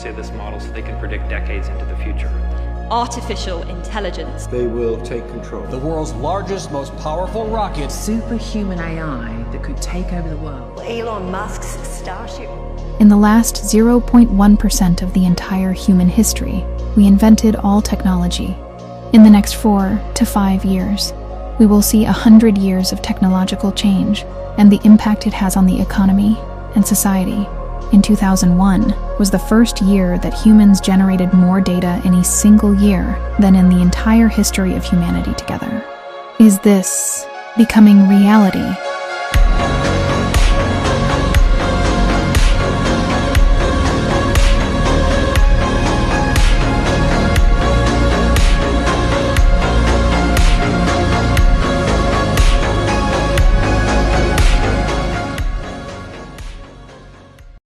accuracy of this model so they can predict decades into the future. Artificial intelligence. They will take control. The world's largest, most powerful rocket. Superhuman AI that could take over the world. Elon Musk's Starship. In the last 0.1% of the entire human history, we invented all technology. In the next 4 to 5 years, we will see 100 years of technological change and the impact it has on the economy and society. In 2001 was the first year that humans generated more data in a single year than in the entire history of humanity together. Is this becoming reality?